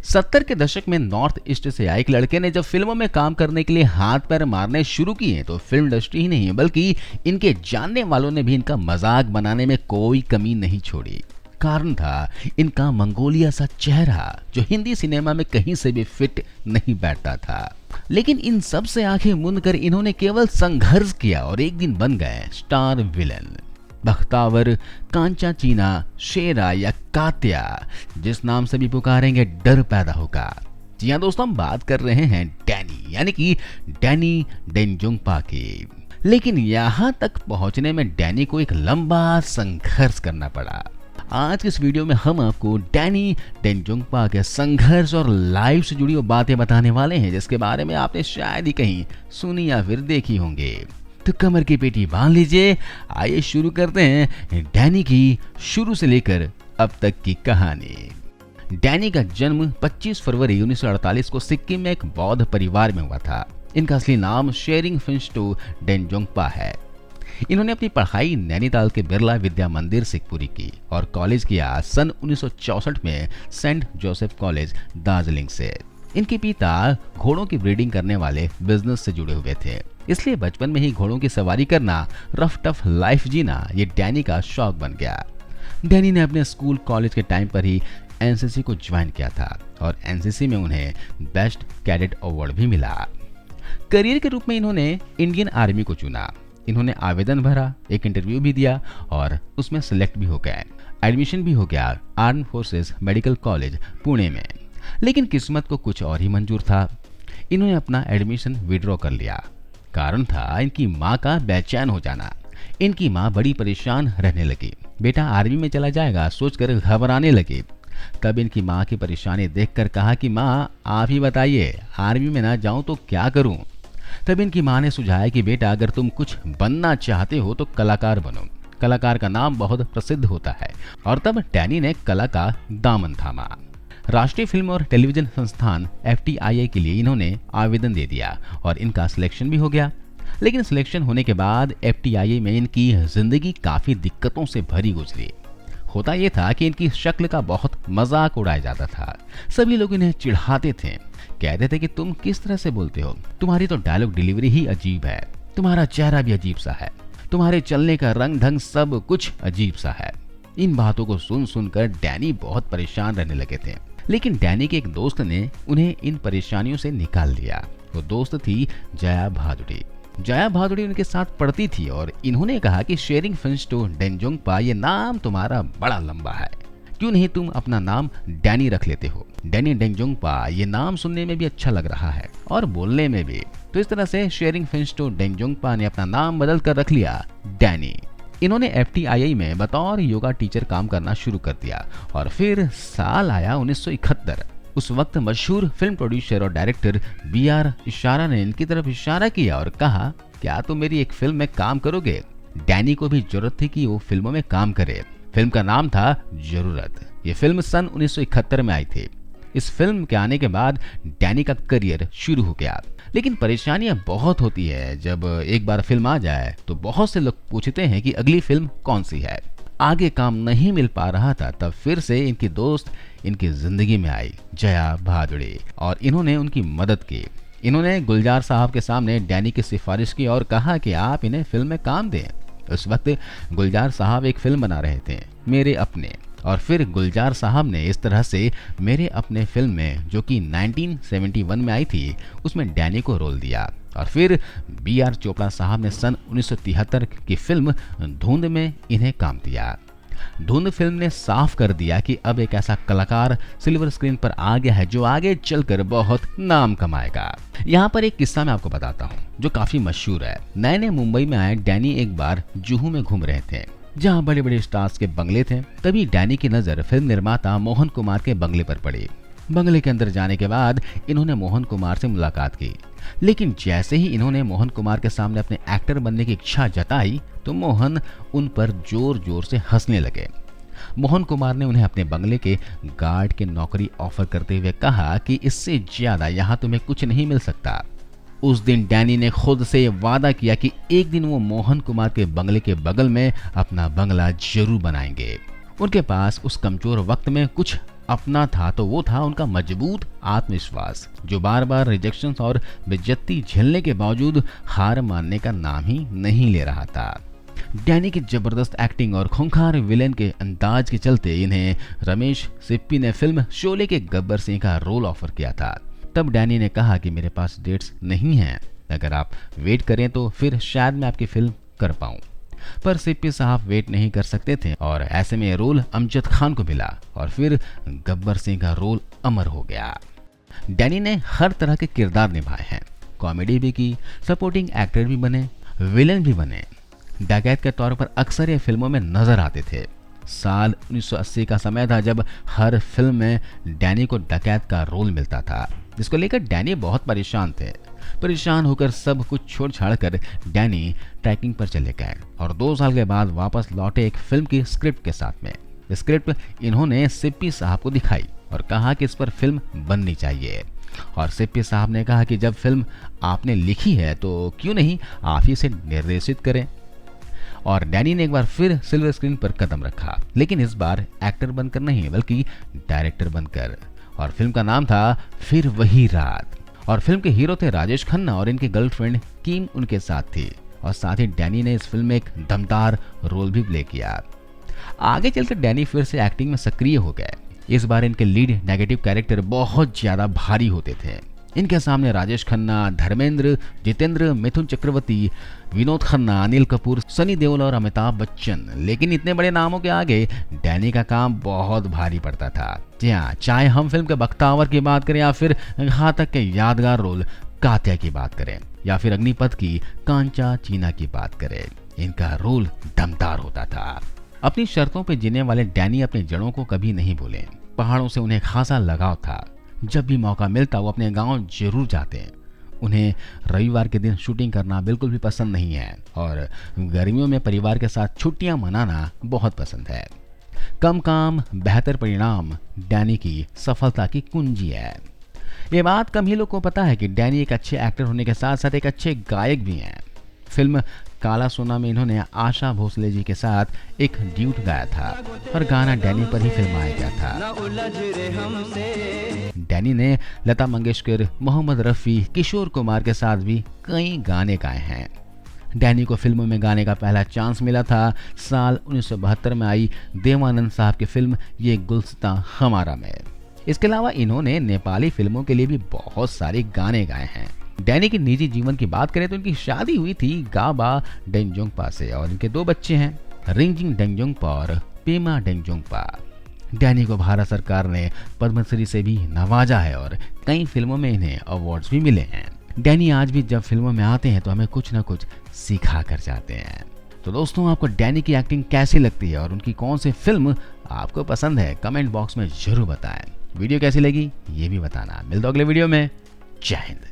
70 के दशक में नॉर्थ ईस्ट से आए एक लड़के ने जब फिल्मों में काम करने के लिए हाथ पैर मारने शुरू किए तो फिल्म इंडस्ट्री ही नहीं बल्कि इनके जानने वालों ने भी इनका मजाक बनाने में कोई कमी नहीं छोड़ी। कारण था इनका मंगोलिया सा चेहरा जो हिंदी सिनेमा में कहीं से भी फिट नहीं बैठता था। लेकिन इन सब से आंखें मूंद कर इन्होंने केवल संघर्ष किया और एक दिन बन गए स्टार विलेन। बख्तावर, कांचा चीना, शेरा या कात्या, जिस नाम से भी पुकारेंगे डर पैदा होगा। जी हाँ दोस्तों, हम बात कर रहे हैं डैनी यानी कि डैनी डेंजोंगपा की। लेकिन यहाँ तक पहुंचने में डैनी को एक लंबा संघर्ष करना पड़ा। आज के इस वीडियो में हम आपको डैनी डेंजोंगपा के संघर्ष और लाइफ से जुड़ी वो बातें बताने वाले हैं जिसके बारे में आपने शायद ही कहीं सुनी या फिर देखी होंगे। तो कमर की पेटी बांध लीजिए, आइए शुरू करते हैं डैनी की शुरू से लेकर अब तक की कहानी। डैनी का जन्म 25 फरवरी 1948 को सिक्किम में एक बौद्ध परिवार में हुआ था। इनका असली नाम शेरिंग फिंस्टो डेंजोंगपा है। इन्होंने अपनी पढ़ाई नैनीताल के बिरला विद्या मंदिर से पूरी की और कॉलेज किया सन 1964 में सेंट जोसेफ कॉलेज दार्जिलिंग से। इनके पिता घोड़ों की ब्रीडिंग करने वाले बिजनेस से जुड़े हुए थे, इसलिए बचपन में ही घोड़ों की सवारी करना, रफ टफ लाइफ जीना ये डैनी का शौक बन गया। डैनी ने अपने स्कूल कॉलेज के टाइम पर ही एनसीसी को ज्वाइन किया था और एनसीसी में उन्हें बेस्ट कैडेट अवार्ड भी मिला। करियर के रूप में इन्होंने इंडियन आर्मी को चुना। इन्होंने आवेदन भरा, एक इंटरव्यू भी दिया और उसमें सिलेक्ट भी हो गए। एडमिशन भी हो गया arm forces medical college Pune में। लेकिन किस्मत को कुछ और ही मंजूर था। इन्होंने अपना एडमिशन विड्रॉ कर लिया। कारण था इनकी माँ का बेचैन हो जाना। इनकी माँ बड़ी परेशान रहने लगी। बेटा आर्मी में चला जाएगा सोचकर घबराने लगे। तब इनकी माँ की परेशानी देखकर कहा कि माँ आप ही बताइए, आर्मी में ना जाऊं तो क्या करूं। तब इनकी माँ ने सुझाया कि बेटा अगर तुम कुछ बनना चाहते हो तो कलाकार बनो। कलाकार का नाम बहुत प्रसिद्ध होता है। और तब डैनी ने कला का दामन थामा। राष्ट्रीय फिल्म और टेलीविजन संस्थान FTII के लिए इन्होंने आवेदन दे दिया और इनका सिलेक्शन भी हो गया। लेकिन सिलेक्शन होने के बाद FTII में इनकी जिंदगी काफी दिक्कतों से भरी गुजरी। होता यह था कि इनकी शक्ल का बहुत मजाक उड़ाया जाता था। सभी लोग इन्हें चिढ़ाते थे, कहते थे कि तुम किस तरह से बोलते हो, तुम्हारी तो डायलॉग डिलीवरी ही अजीब है, तुम्हारा चेहरा भी अजीब सा है, तुम्हारे चलने का रंग ढंग सब कुछ अजीब सा है। इन बातों को सुन सुनकर डैनी बहुत परेशान रहने लगे थे। लेकिन डैनी के एक दोस्त ने उन्हें इन परेशानियों से निकाल दिया। वो दोस्त थी जया भादुड़ी। जया भादुड़ी उनके साथ पढ़ती थी और इन्होंने कहा कि शेरिंग फिंस्टो डेंजोंगपा ये नाम तुम्हारा बड़ा लंबा है, क्यों नहीं तुम अपना नाम डैनी रख लेते हो। डैनी डेंजोंगपा ये नाम सुनने में भी अच्छा लग रहा है और बोलने में भी। तो इस तरह से शेरिंग फिंस्टो डेंजोंगपा ने अपना नाम बदल कर रख लिया डैनी। इन्होंने FTII में बतौर योगा टीचर काम करना शुरू कर दिया। और फिर साल आया 1971। उस वक्त मशहूर फिल्म प्रोड्यूसर और डायरेक्टर BR इशारा ने इनकी तरफ इशारा किया और कहा, क्या तुम मेरी एक फिल्म में काम करोगे। डैनी को भी जरूरत थी कि वो फिल्मों में काम करे। फिल्म का नाम था जरूरत। ये फिल्म सन 1971 में आई थी। इस फिल्म के आने के बाद डैनी का करियर शुरू हो गया। लेकिन परेशानियां बहुत होती है। जब एक बार फिल्म आ जाए तो बहुत से लोग पूछते हैं कि अगली फिल्म कौन सी है। आगे काम नहीं मिल पा रहा था, तब फिर से इनकी दोस्त इनकी जिंदगी में आई, जया भादुड़ी, और इन्होंने उनकी मदद की। इन्होंने गुलजार साहब के सामने डैनी की सिफारिश की और कहा कि आप इन्हें फिल्म में काम दें। उस वक्त गुलजार साहब एक फिल्म बना रहे थे, मेरे अपने। और फिर गुलजार साहब ने इस तरह से मेरे अपने फिल्म में, जो कि 1971 में आई थी, उसमें डैनी को रोल दिया। और फिर BR चोपड़ा साहब ने सन 1973 की फिल्म धुंध में इन्हें काम दिया। धुंध फिल्म ने साफ कर दिया कि अब एक ऐसा कलाकार सिल्वर स्क्रीन पर आ गया है जो आगे चलकर बहुत नाम कमाएगा। यहाँ पर एक किस्सा मैं आपको बताता हूँ जो काफी मशहूर है। नए नए मुंबई में आए डैनी एक बार जुहू में घूम रहे थे जहाँ बड़े बड़े स्टार्स के बंगले थे। तभी डैनी की नजर फिल्म निर्माता मोहन कुमार के बंगले पर पड़ी। बंगले के अंदर जाने के बाद इन्होंने मोहन कुमार से मुलाकात की। लेकिन जैसे ही इन्होंने मोहन कुमार के सामने अपने एक्टर बनने की इच्छा जताई तो मोहन उन पर जोर जोर से हंसने लगे। मोहन कुमार ने उन्हें अपने बंगले के गार्ड की नौकरी ऑफर करते हुए कहा कि इससे ज्यादा यहाँ तुम्हें कुछ नहीं मिल सकता। उस दिन डैनी ने खुद से वादा किया कि एक दिन वो मोहन कुमार के बंगले के बगल में अपना बंगला जरूर बनाएंगे। उनके पास उस कमजोर वक्त में कुछ अपना था तो वो था उनका मजबूत आत्मविश्वास, जो बार बार रिजेक्शंस और बेइज्जती झेलने के बावजूद हार मानने का नाम ही नहीं ले रहा था। डैनी की जबरदस्त एक्टिंग और खूंखार विलेन के अंदाज के चलते इन्हें रमेश सिप्पी ने फिल्म शोले के गब्बर सिंह का रोल ऑफर किया था। तब डैनी ने कहा कि मेरे पास डेट्स नहीं हैं, अगर आप वेट करें तो फिर शायद मैं आपकी फिल्म कर पाऊं। पर सिप्पी साहब वेट नहीं कर सकते थे और ऐसे में रोल अमजद खान को मिला और फिर गब्बर सिंह का रोल अमर हो गया। डैनी ने हर तरह के किरदार निभाए हैं, कॉमेडी भी की, सपोर्टिंग एक्टर भी बने, विलेन भी बने। डकैत के तौर पर अक्सर ये फिल्मों में नजर आते थे। साल 1980 का समय था जब हर फिल्म में डैनी को डकैत का रोल मिलता था, जिसको लेकर डैनी बहुत परेशान थे। परेशान होकर सब कुछ छोड़ छाड़ कर डैनी ट्रैकिंग पर चले गए और 2 साल के बाद वापस लौटे एक फिल्म की स्क्रिप्ट के साथ में। स्क्रिप्ट इन्होंने सिप्पी साहब को दिखाई और कहा कि इस पर फिल्म बननी चाहिए। और सिप्पी साहब ने कहा कि जब फिल्म आपने लिखी है तो क्यों नहीं आप ही इसे निर्देशित करें। और डैनी ने एक बार फिर सिल्वर स्क्रीन पर कदम रखा, लेकिन इस बार एक्टर बनकर नहीं बल्कि डायरेक्टर बनकर। और फिल्म का नाम था फिर वही रात। और फिल्म के हीरो थे राजेश खन्ना और इनकी गर्लफ्रेंड किम उनके साथ थी। और साथ ही डैनी ने इस फिल्म में एक दमदार रोल भी प्ले किया। आगे चलकर डैनी फिर से एक्टिंग में सक्रिय हो गए। इस बार इनके लीड नेगेटिव कैरेक्टर बहुत ज्यादा भारी होते थे। इनके सामने राजेश खन्ना, धर्मेंद्र, जितेंद्र, मिथुन चक्रवर्ती, विनोद खन्ना, अनिल कपूर, सनी देओल और अमिताभ बच्चन। लेकिन इतने बड़े नामों के आगे डैनी का काम बहुत भारी पड़ता था। जी हाँ, चाहे हम फिल्म के बख्तावर की बात करें या फिर घातक के यादगार रोल कात्या की बात करें या फिर अग्निपथ की कांचा चीना की बात करें, इनका रोल दमदार होता था। अपनी शर्तों पर जीने वाले डैनी अपनी जड़ों को कभी नहीं भूले। पहाड़ों से उन्हें खासा लगाव था। जब भी मौका मिलता वो अपने गांव जरूर जाते हैं। उन्हें रविवार के दिन शूटिंग करना बिल्कुल भी पसंद नहीं है और गर्मियों में परिवार के साथ छुट्टियां मनाना बहुत पसंद है। कम काम बेहतर परिणाम डैनी की सफलता की कुंजी है। ये बात कम ही लोग को पता है कि डैनी एक अच्छे एक्टर होने के साथ साथ एक अच्छे गायक भी हैं। फिल्म काला सोना में इन्होंने आशा भोसले जी के साथ एक ड्यूट गाया था और गाना डैनी पर ही फिल्माया गया था। डैनी ने लता मंगेशकर, मोहम्मद रफ़ी, किशोर कुमार के साथ भी कई गाने गाए हैं। डैनी को फिल्मों में गाने का पहला चांस मिला था साल 1972 में आई देवानंद साहब की फिल्म ये गुलस्तां हमारा में। इसके अलावा इन्होंने नेपाली फिल्मों के लिए भी बहुत सारे गाने गाए हैं। डैनी के निजी जीवन की बात करें तो इनकी शादी हुई थी गाबा डेंगजोंगपा से और इनके 2 बच्चे हैं, रिंगजिंग डेंगजोंगपा और पेमा डेंगजोंगपा। डैनी को भारत सरकार ने पद्मश्री से भी नवाजा है और कई फिल्मों में इन्हें अवार्ड्स भी मिले हैं। डैनी आज भी जब फिल्मों में आते हैं तो हमें कुछ न कुछ सिखा कर जाते हैं। तो दोस्तों, आपको डैनी की एक्टिंग कैसी लगती है और उनकी कौन सी फिल्म आपको पसंद है, कमेंट बॉक्स में जरूर बताएं। वीडियो कैसी लगी ये भी बताना। मिलते हैं अगले वीडियो में। जय हिंद।